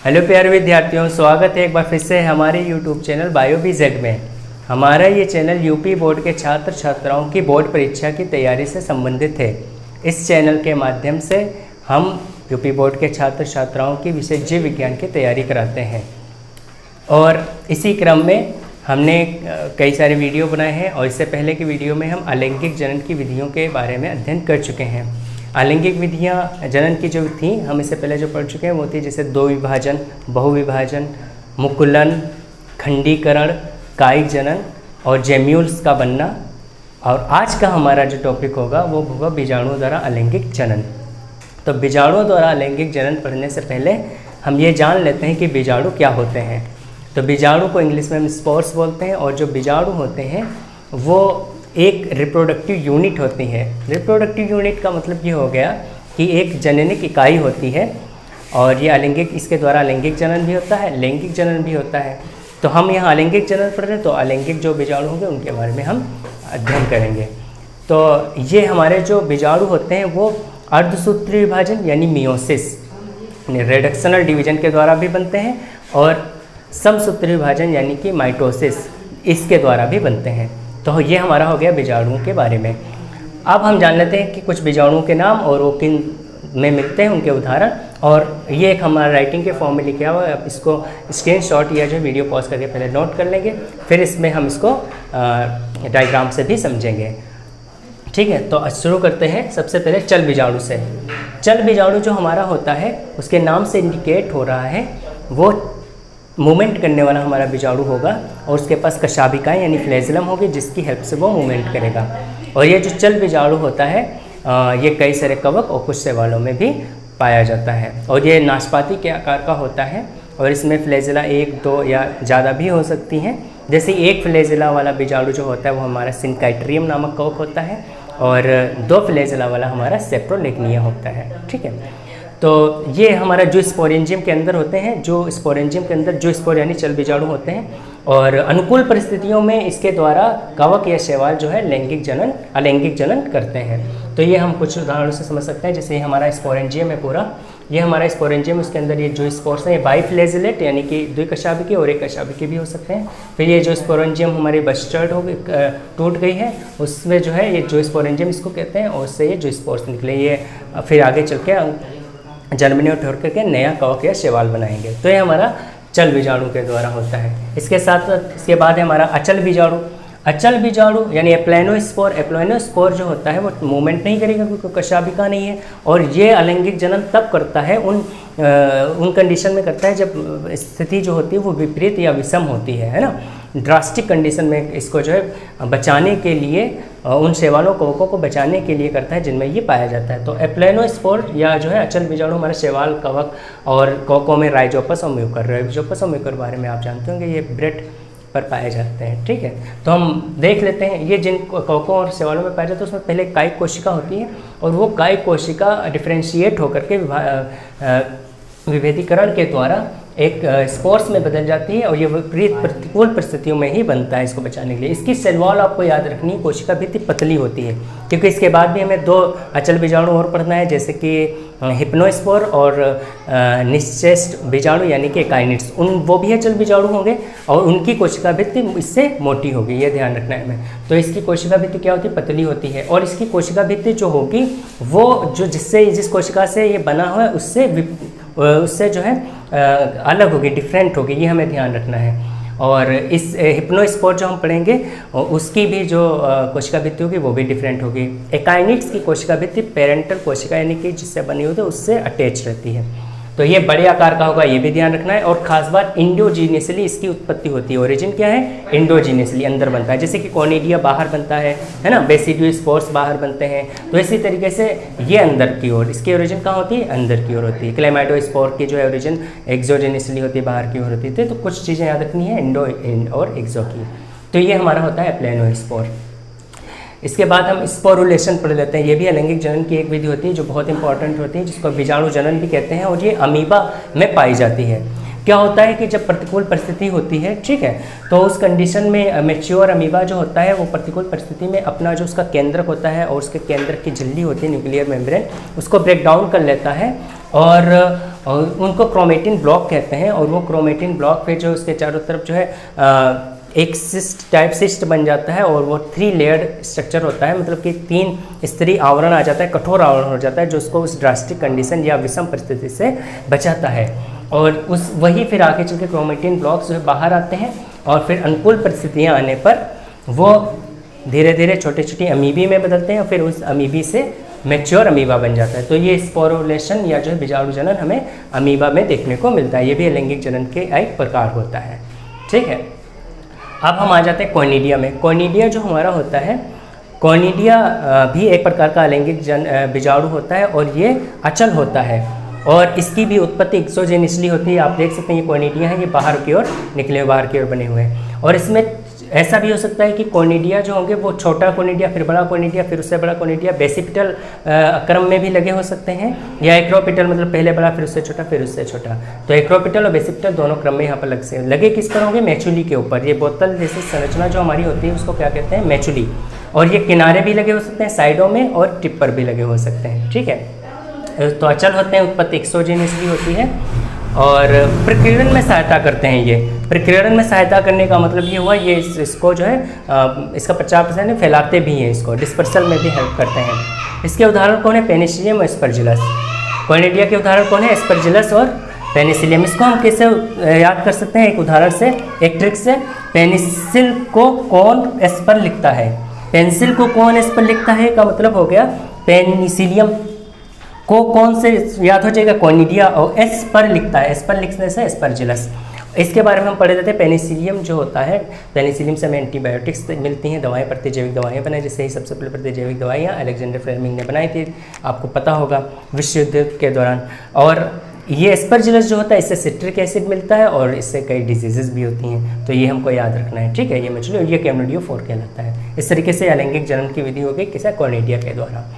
Hello प्यारे विद्यार्थियों, स्वागत है एक बार फिर से हमारे यूट्यूब चैनल बायोबीजेड में। हमारा ये चैनल यूपी बोर्ड के छात्र छात्राओं की बोर्ड परीक्षा की तैयारी से संबंधित है। इस चैनल के माध्यम से हम यूपी बोर्ड के छात्र छात्राओं की विषय जीव विज्ञान की तैयारी कराते हैं और इसी क्रम में हमने कई सारे वीडियो बनाए हैं और इससे पहले की वीडियो में हम अलैंगिक जनन की विधियों के बारे में अध्ययन कर चुके हैं। अलैंगिक विधियाँ जनन की जो थी हम इससे पहले जो पढ़ चुके हैं वो थी जैसे दो विभाजन, बहुविभाजन, मुकुलन, खंडीकरण, कायिक जनन और जेम्यूल्स का बनना। और आज का हमारा जो टॉपिक होगा वो होगा बीजाणुओं द्वारा अलैंगिक जनन। तो बीजाणुओं द्वारा अलैंगिक जनन पढ़ने से पहले हम ये जान लेते हैं कि बीजाणु क्या होते हैं। तो बीजाणु को इंग्लिश में हम स्पोर्स बोलते हैं और जो बीजाणु होते हैं वो एक रिप्रोडक्टिव यूनिट होती है। रिप्रोडक्टिव यूनिट का मतलब ये हो गया कि एक जननिक इकाई होती है और ये अलैंगिक, इसके द्वारा अलैंगिक जनन भी होता है, लैंगिक जनन भी होता है। तो हम यहाँ अलैंगिक जनन पढ़ रहे हैं तो अलैंगिक जो बीजाणु होंगे उनके बारे में हम अध्ययन करेंगे। तो ये हमारे जो बीजाणु होते हैं वो अर्धसूत्री विभाजन यानी मियोसिस, रिडक्शनल डिवीजन के द्वारा भी बनते हैं और समसूत्री विभाजन यानी कि माइटोसिस, इसके द्वारा भी बनते हैं। तो ये हमारा हो गया बीजाणुओं के बारे में। अब हम जान लेते हैं कि कुछ बीजाणुओं के नाम और वो किन में मिलते हैं, उनके उदाहरण। और ये एक हमारा राइटिंग के फॉर्म में लिखा हुआ है, आप इसको स्क्रीनशॉट या जो वीडियो पॉज करके पहले नोट कर लेंगे, फिर इसमें हम इसको डायग्राम से भी समझेंगे। ठीक है, तो शुरू करते हैं सबसे पहले चल बीजाणु से। चल बीजाणु जो हमारा होता है उसके नाम से इंडिकेट हो रहा है वो मूवमेंट करने वाला हमारा बीजाणु होगा और उसके पास कशाभिकाएँ यानी फ्लैजिलम होगी जिसकी हेल्प से वो मूवमेंट करेगा। और ये जो चल बीजाणु होता है ये कई सारे कवक और कुछ शैवालों में भी पाया जाता है और ये नाशपाती के आकार का होता है और इसमें फ्लैजिला एक, दो या ज़्यादा भी हो सकती हैं। जैसे एक फ्लैजिला वाला बीजाणु जो होता है वो हमारा सिंकाइट्रियम नामक कवक होता है और दो फ्लैजिला वाला हमारा सेप्रोलेग्निया होता है। ठीक है, तो ये हमारा जो स्पोरेंजियम के अंदर होते हैं, जो स्पोरेंजियम के अंदर जो स्पोर यानी चल बीजाणु होते हैं और अनुकूल परिस्थितियों में इसके द्वारा कवक या शैवाल जो है लैंगिक जनन अलैंगिक जनन करते हैं। तो ये हम कुछ उदाहरणों से समझ सकते हैं। जैसे ये हमारा स्पोरेंजियम है पूरा, ये हमारा स्पोरेंजियम, उसके अंदर ये जो स्पोर्स हैं ये बाइफ्लैजिलेट यानी कि द्विकशाभिकीय और एक कशाभिकीय भी हो सकते हैं। फिर ये जो स्पोरेंजियम हमारी बस्टर्ड हो गई, टूट गई है, उसमें जो है ये जो स्पोरेंजियम इसको कहते हैं और उससे ये जो स्पोर्स निकले ये फिर आगे चल के जर्मिनेट होकर करके नया कवक या शैवाल बनाएंगे। तो ये हमारा चल बीजाणु के द्वारा होता है। इसके साथ इसके बाद है हमारा अचल बीजाणु। अचल बीजाणु यानी एप्लानोस्पोर। एप्लानोस्पोर जो होता है वो मूवमेंट नहीं करेगा क्योंकि कशाभिका नहीं है और ये अलैंगिक जनन तब करता है उन कंडीशन में करता है जब स्थिति जो होती है वो विपरीत या विषम होती है ना। ड्रास्टिक कंडीशन में इसको जो है बचाने के लिए उन शैवालों कवकों को बचाने के लिए करता है जिनमें ये पाया जाता है। तो एप्लानोस्पोर या जो है अचल बीजाणु हमारे शैवाल, कवक और कवकों में राइजोपस और म्यूकर। राइजोपस और म्यूकर बारे में आप जानते होंगे, ये ब्रेड पर पाए जाते हैं। ठीक है, तो हम देख लेते हैं ये जिन कवकों और शैवालों में पाया जाता है उसमें पहले कायिक कोशिका होती है और वो कायिक कोशिका डिफ्रेंशिएट होकर के विभेदीकरण के द्वारा एक स्पोर्स में बदल जाती है और ये विपरीत प्रतिकूल परिस्थितियों में ही बनता है इसको बचाने के लिए। इसकी सेल वॉल आपको याद रखनी है, कोशिका भित्ति पतली होती है क्योंकि इसके बाद भी हमें दो अचल बीजाणु और पढ़ना है जैसे कि हिप्नोस्पोर और निश्चेष्ट बीजाणु यानी कि काइनिड्स। वो भी अचल बीजाणु होंगे और उनकी कोशिका भित्ति इससे मोटी होगी, ये ध्यान रखना है हमें। तो इसकी कोशिका भित्ति क्या होती है? पतली होती है और इसकी कोशिका भित्ति जो होगी वो जो जिस कोशिका से ये बना हुआ है उससे जो है अलग होगी, डिफरेंट होगी, ये हमें ध्यान रखना है। और इस हिप्नोस्पोर जो हम पढ़ेंगे उसकी भी जो कोशिका भित्ति होगी वो भी डिफरेंट होगी। एकाइनिड्स की कोशिका भित्ति पेरेंटल कोशिका यानी कि जिससे बनी होती है उससे अटैच रहती है। तो ये बड़े आकार का होगा, ये भी ध्यान रखना है। और खास बात इंडोजीनियसली इसकी उत्पत्ति होती है। ओरिजिन क्या है? इंडोजीनियसली, अंदर बनता है। जैसे कि कोनिडिया बाहर बनता है ना, बेसिडियोस्पोर्स बाहर बनते हैं। तो इसी तरीके से ये अंदर की ओर, इसकी ओरिजिन कहाँ होती है? अंदर की ओर होती है। क्लेमाइडोस्पोर की जो है ओरिजिन एक्सोजेनियसली होती है, बाहर की ओर होती है। तो कुछ चीज़ें याद रखनी है इंडो और एक्सो की। तो ये हमारा होता है एप्लानोस्पोर। इसके बाद हम स्पोरुलेशन पढ़ लेते हैं। ये भी अलैंगिक जनन की एक विधि होती है जो बहुत इंपॉर्टेंट होती है, जिसको बीजाणु जनन भी कहते हैं और ये अमीबा में पाई जाती है। क्या होता है कि जब प्रतिकूल परिस्थिति होती है, ठीक है, तो उस कंडीशन में मैच्योर अमीबा जो होता है वो प्रतिकूल परिस्थिति में अपना जो उसका केंद्रक होता है और उसके केंद्र की झिल्ली होती है न्यूक्लियर मेम्ब्रेन, उसको ब्रेक डाउन कर लेता है और और उनको क्रोमेटिन ब्लॉक कहते हैं। और वो क्रोमेटिन ब्लॉक पे जो उसके चारों तरफ जो है एक सिस्ट टाइप सिस्ट बन जाता है और वो 3 लेयर्ड स्ट्रक्चर होता है, मतलब कि 3 स्तरीय आवरण आ जाता है, कठोर आवरण हो जाता है, जो उसको उस ड्रास्टिक कंडीशन या विषम परिस्थिति से बचाता है। और उस वही फिर आगे चल के क्रोमेटिन ब्लॉक्स जो है बाहर आते हैं और फिर अनुकूल परिस्थितियाँ आने पर वो धीरे धीरे छोटे छोटी अमीबी में बदलते हैं और फिर उस अमीबी से मैच्योर अमीबा बन जाता है। तो ये स्पोरुलेशन या जो है बीजाणु जनन हमें अमीबा में देखने को मिलता है। ये भी अलैंगिक जनन के एक प्रकार होता है। ठीक है, अब हम आ जाते हैं कोनिडिया में। कोनिडिया जो हमारा होता है, कोनिडिया भी एक प्रकार का अलैंगिक बीजाणु होता है और ये अचल होता है और इसकी भी उत्पत्ति एक्सोजेनिसली होती है। आप देख सकते हैं ये कोनिडिया है, ये बाहर की ओर निकले हुए, बाहर की ओर बने हुए हैं। और इसमें ऐसा भी हो सकता है कि कोनिडिया जो होंगे वो छोटा कोनिडिया, फिर बड़ा कोनिडिया, फिर उससे बड़ा कोनिडिया बेसिपिटल क्रम में भी लगे हो सकते हैं, या एक्रोपिटल मतलब पहले बड़ा फिर उससे छोटा फिर उससे छोटा। तो एक्रोपिटल और बेसिपिटल दोनों क्रम में यहाँ पर लगे किस पर होंगे, मैचुली के ऊपर। ये बोतल जैसी संरचना जो हमारी होती है उसको क्या कहते हैं, मैचुली। और ये किनारे भी लगे हो सकते हैं, साइडों में, और टिप पर भी लगे हो सकते हैं। ठीक है, तो अचल होते हैं, उत्पत्ति एक्सोजेनियसली होती है और प्रकीर्णन में सहायता करते हैं। ये प्रकीर्णन में सहायता करने का मतलब ये हुआ, ये इसको जो है इसका 50% फैलाते भी हैं, इसको डिस्पर्सल में भी हेल्प करते हैं। इसके उदाहरण कौन है, पेनिसिलियम और एस्परजिलस। कोनिडिया के उदाहरण कौन है, एस्परजिलस और पेनिसिलियम। इसको हम कैसे याद कर सकते हैं, एक उदाहरण से, एक ट्रिक से। पेनिसिल को कौन एस पर लिखता है, पेंसिल को कौन एस पर लिखता है का मतलब हो गया पेनिसिलियम को कौन से याद हो जाएगा, कोनिडिया, और एस पर लिखता है, एस पर लिखने से एस्परजिलस। इसके बारे में हम पढ़े जाते हैं। पेनिसिलियम जो होता है, पेनिसिलियम से हमें एंटीबायोटिक्स मिलती हैं, दवाएं, प्रतिजैविक दवाएं बनाई, जैसे ही सबसे पहले प्रतिजैविक दवाइयाँ अलेक्जेंडर फ्लेमिंग ने बनाई थी, आपको पता होगा, विश्व युद्ध के दौरान। और ये एस्परजिलस जो होता है इससे सिट्रिक एसिड मिलता है और इससे कई डिजीजेज भी होती हैं, तो ये हमको याद रखना है। ठीक है, ये मैचुली, ये कैमनोडियो 4 कहलाता है। इस तरीके से अलैंगिक जनन की विधि हो गई किसी कोनिडिया के द्वारा।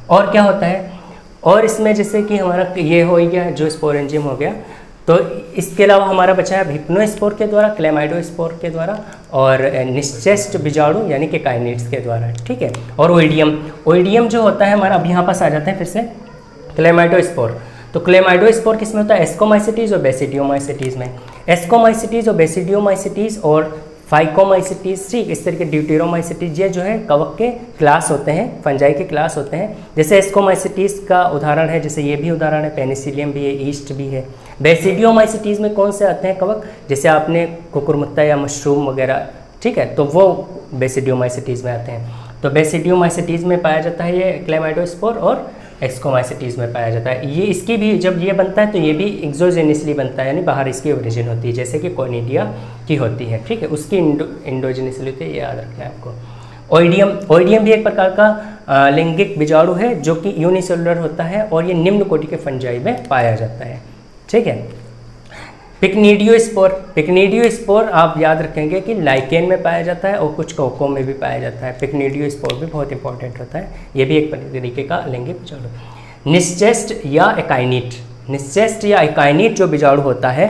और क्या होता है, और इसमें जैसे कि हमारा ये हो गया जो स्पोरेंजियम हो गया, तो इसके अलावा हमारा बचा है हिप्नोस्पोर के द्वारा, क्लेमाइडोस्पोर के द्वारा और निश्चेस्ट बीजाणु यानी कि काइनेट्स के द्वारा। ठीक है, और ओइडियम, ओइडियम जो होता है हमारा, अब यहाँ पास आ जाते हैं फिर से क्लेमाइडोस्पोर। तो क्लेमाइडोस्पोर किस में होता है, एस्कोमाइसिटीज और बेसिडियोमाइसिटीज में। एस्कोमाइसिटीज और बेसिडियोमाइसिटीज और फाइकोमाइसिटीज, ठीक, इस तरीके ड्यूटेरोमाइसिटीज, ये जो है कवक के क्लास होते हैं, फंजाई के क्लास होते हैं। जैसे एस्कोमाइसिटीज का उदाहरण है, जैसे ये भी उदाहरण है, पेनिसिलियम भी है, ईस्ट भी है। बेसिडियोमाइसिटीज में कौन से आते हैं कवक, जैसे आपने कुकुरमुत्ता या मशरूम वगैरह, ठीक है, तो वो बेसिडियोमाइसिटीज में आते हैं। तो बेसिडियोमाइसिटीज में पाया जाता है ये क्लेमाइडोस्पोर, और एक्सकोमाइसिटीज में पाया जाता है। ये इसकी भी जब ये बनता है तो ये भी एक्सोजेनियसली बनता है, यानी बाहर इसकी ओरिजिन होती है, जैसे कि कोनिडिया की होती है। ठीक है, उसकी इंडोजेनिसली होती है, ये याद रखना है आपको। ओइडियम, ओइडियम भी एक प्रकार का लैंगिक बीजाणु है जो कि यूनिसेलुलर होता है और ये निम्न कोटि के फंजाई में पाया जाता है। ठीक है, पिक्निडियोस्पोर, पिक्निडियोस्पोर आप याद रखेंगे कि लाइकेन में पाया जाता है और कुछ कोकों में भी पाया जाता है। पिक्निडियोस्पोर भी बहुत इंपॉर्टेंट होता है, ये भी एक तरीके का लैंगिक बीजाणु। निश्चेस्ट या एकाइनीट, निश्चेस्ट या एकाइनीट जो बीजाणु होता है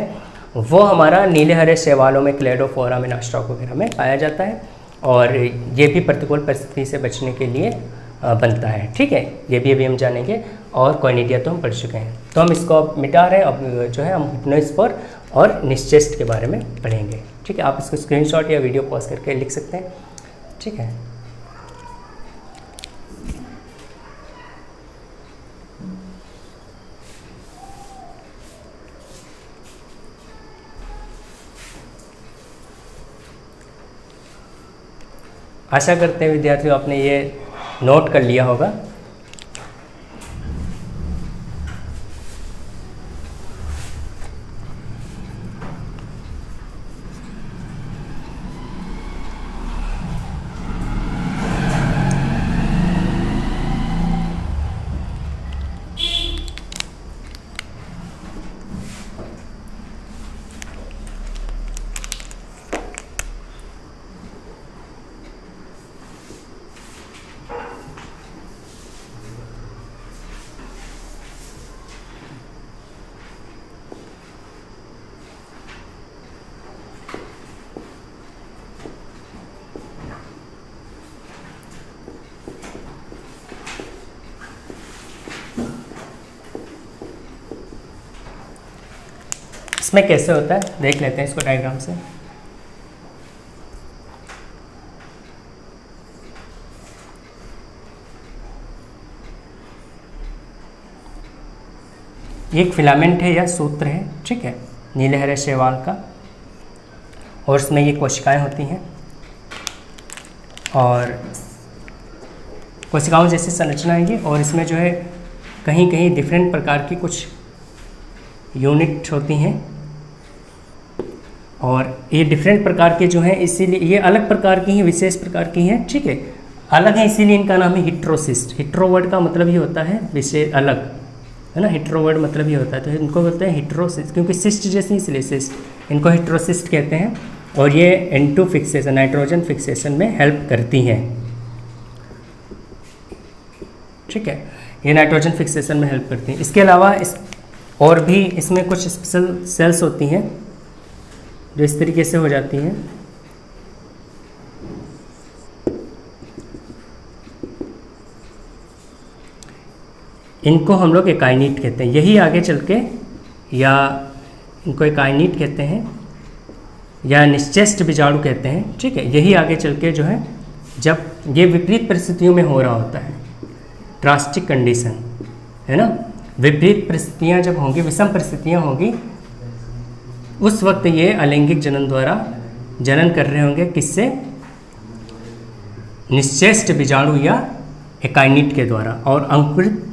वो हमारा नीले हरे शैवालों में, क्लेडोफोरा में, नास्टॉक वगैरह में पाया जाता है और ये भी प्रतिकूल परिस्थिति से बचने के लिए बनता है। ठीक है, ये भी अभी हम जानेंगे। और कोनिडिया तो हम पढ़ चुके हैं, तो हम इसको अब मिटा रहे हैं। अब जो है हम हिप्नोस्पोर और निश्चेस्ट के बारे में पढ़ेंगे। ठीक है, आप इसको स्क्रीनशॉट या वीडियो पॉज करके लिख सकते हैं। ठीक है, आशा करते हैं विद्यार्थियों आपने ये नोट कर लिया होगा। इसमें कैसे होता है देख लेते हैं इसको डायग्राम से। ये एक फिलामेंट है या सूत्र है, ठीक है, नीले हरे शैवाल का, और इसमें ये कोशिकाएं होती हैं और कोशिकाओं जैसी संरचना है ये, और इसमें जो है कहीं कहीं डिफरेंट प्रकार की कुछ यूनिट होती हैं और ये डिफरेंट प्रकार के जो हैं, इसीलिए ये अलग प्रकार की हैं, विशेष प्रकार की हैं, ठीक है, अलग है, इसीलिए इनका नाम है हिट्रोसिस्ट। हिट्रो वर्ड का मतलब ये होता है विशेष, अलग, है ना, हिट्रो वर्ड मतलब ये होता है, तो इनको बोलते हैं हिट्रोसिस्ट, क्योंकि सिस्ट जैसे इसलिए सिस्ट, इनको हिट्रोसिस्ट कहते हैं। और ये N2 फिक्सेशन, नाइट्रोजन फिक्सेशन में हेल्प करती हैं, ठीक है, ये नाइट्रोजन फिक्सेशन में हेल्प करती हैं। इसके अलावा और भी इसमें कुछ स्पेशल सेल्स होती हैं जो इस तरीके से हो जाती हैं। इनको हम लोग एकाइनीट कहते हैं, यही आगे चल के, या इनको एकाइनीट कहते हैं या निश्चेष्ट बीजाणु कहते हैं, ठीक है, यही आगे चल के जो है, जब ये विपरीत परिस्थितियों में हो रहा होता है, ड्रास्टिक कंडीशन, है ना, विपरीत परिस्थितियाँ जब होंगी, विषम परिस्थितियाँ होंगी, उस वक्त ये अलैंगिक जनन द्वारा जनन कर रहे होंगे, किससे, निश्चेष्ट बीजाणु या एकाइनीट के द्वारा। और अंकुरित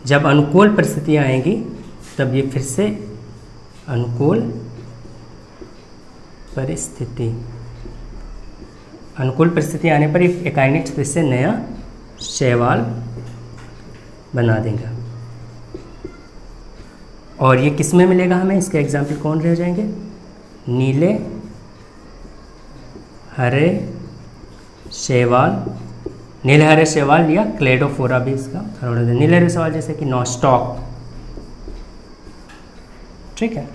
जब अनुकूल परिस्थितियाँ आएंगी तब ये फिर से अनुकूल परिस्थिति आने पर एकाइनीट फिर से नया शैवाल बना देगा। और ये किस में मिलेगा हमें, इसके एग्जाम्पल कौन रह जाएंगे, नीले हरे शैवाल, नीले हरे शैवाल या क्लेडोफोरा भी इसका थोड़ा नीले हरे शैवाल, जैसे कि नॉस्टॉक, ठीक है।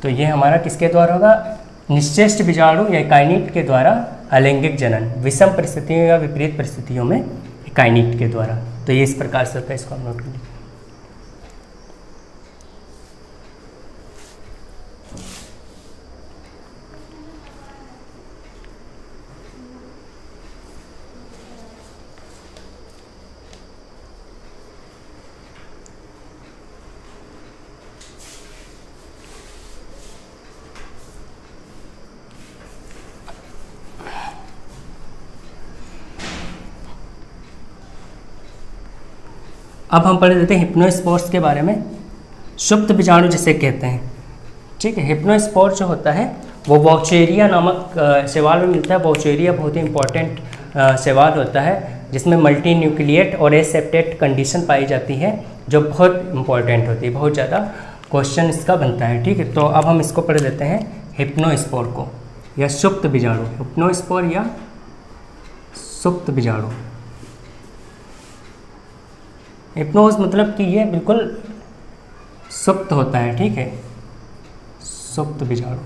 तो ये हमारा किसके द्वारा होगा, निश्चेष्ट बीजाणु या एकाइनीट के द्वारा अलैंगिक जनन, विषम परिस्थितियों या विपरीत परिस्थितियों में एकाइनीट के द्वारा। तो ये इस प्रकार से होता है, इसको हम नोट कर लीजिए। अब हम पढ़ लेते हैं हिप्नोस्पोर्स के बारे में, सुप्त बीजाणु जिसे कहते हैं, ठीक है। हिप्नोस्पोर जो होता है वो वॉचेरिया नामक शैवाल में मिलता है। वॉचेरिया बहुत ही इंपॉर्टेंट शैवाल होता है जिसमें मल्टी न्यूक्लिएट और एसेप्टेट कंडीशन पाई जाती है, जो बहुत इंपॉर्टेंट होती है, बहुत ज़्यादा क्वेश्चन इसका बनता है, ठीक है। तो अब हम इसको पढ़ लेते हैं हिप्नोस्पोर को, या सुप्त बीजाणु, हिप्नोस्पोर या सुप्त बीजाणु। हिप्नोज मतलब कि ये बिल्कुल सुप्त होता है, ठीक है, सुप्त बीजाणु।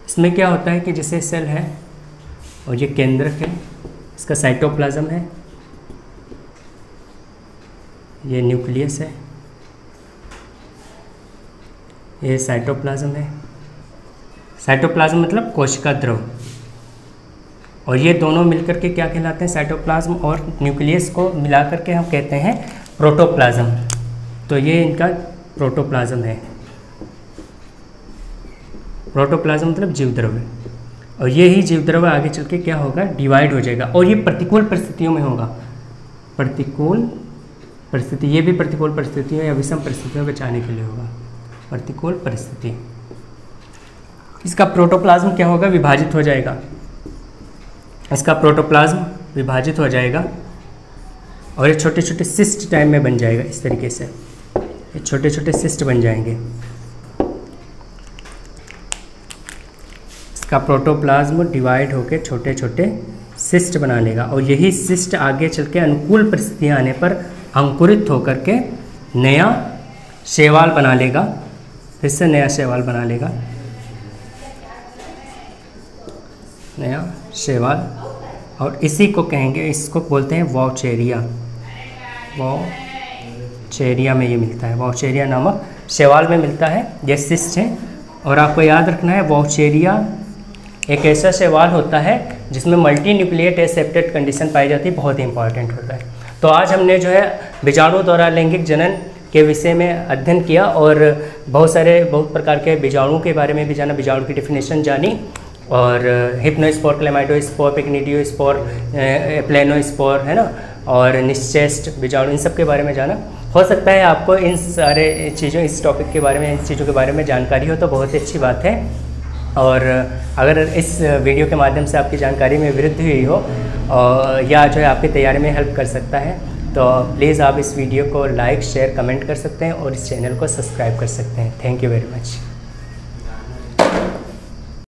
इसमें क्या होता है कि जैसे सेल है और ये केंद्रक है, इसका साइटोप्लाज्म है, ये न्यूक्लियस है, ये साइटोप्लाज्म है। साइटोप्लाज्म मतलब कोशिका द्रव, और ये दोनों मिलकर के क्या कहलाते हैं, साइटोप्लाज्म और न्यूक्लियस को मिलाकर के हम कहते हैं प्रोटोप्लाज्म। तो ये इनका प्रोटोप्लाज्म है। प्रोटोप्लाज्म मतलब जीवद्रव है, और ये ही जीवद्रव आगे चल के क्या होगा, डिवाइड हो जाएगा, और ये प्रतिकूल परिस्थितियों में होगा। प्रतिकूल परिस्थिति, ये भी प्रतिकूल परिस्थितियों या विषम परिस्थितियों में बचाने के लिए होगा, प्रतिकूल परिस्थिति। इसका प्रोटोप्लाज्म क्या होगा, विभाजित हो जाएगा, इसका प्रोटोप्लाज्म विभाजित हो जाएगा और ये छोटे छोटे सिस्ट टाइप में बन जाएगा। इस तरीके से ये छोटे छोटे सिस्ट बन जाएंगे। इसका प्रोटोप्लाज्म डिवाइड होकर छोटे छोटे सिस्ट बना लेगा, और यही सिस्ट आगे चल के अनुकूल परिस्थितियाँ आने पर अंकुरित होकर के नया शैवाल बना लेगा, फिर से नया शैवाल बना लेगा, नया शैवाल। और इसी को कहेंगे, इसको बोलते हैं वॉचेरिया, वॉशेरिया में ये मिलता है, वॉशेरिया नामक शैवाल में मिलता है, ये सिस्ट है। और आपको याद रखना है वॉशेरिया एक ऐसा शैवाल होता है जिसमें मल्टी न्यूक्लिएट एसेप्टेड कंडीशन पाई जाती है, बहुत ही इंपॉर्टेंट होता है। तो आज हमने जो है बीजाणु द्वारा लैंगिक जनन के विषय में अध्ययन किया और बहुत प्रकार के बीजाणुओं के बारे में भी जाना, बीजाणु की डेफिनेशन जानी, और हिप्नोस्पोर, क्लेमाइडोस्पोर, पिग्निडियोस्पोर, प्लेनोस्पोर, है ना, और निश्चेस्ट बीजाणु, इन सब के बारे में जाना। हो सकता है आपको इन सारे चीज़ों, इस टॉपिक के बारे में, इन चीज़ों के बारे में जानकारी हो तो बहुत ही अच्छी बात है। और अगर इस वीडियो के माध्यम से आपकी जानकारी में वृद्धि हुई हो या जो है आपकी तैयारी में हेल्प कर सकता है, तो प्लीज़ आप इस वीडियो को लाइक, शेयर, कमेंट कर सकते हैं और इस चैनल को सब्सक्राइब कर सकते हैं। Thank you very much.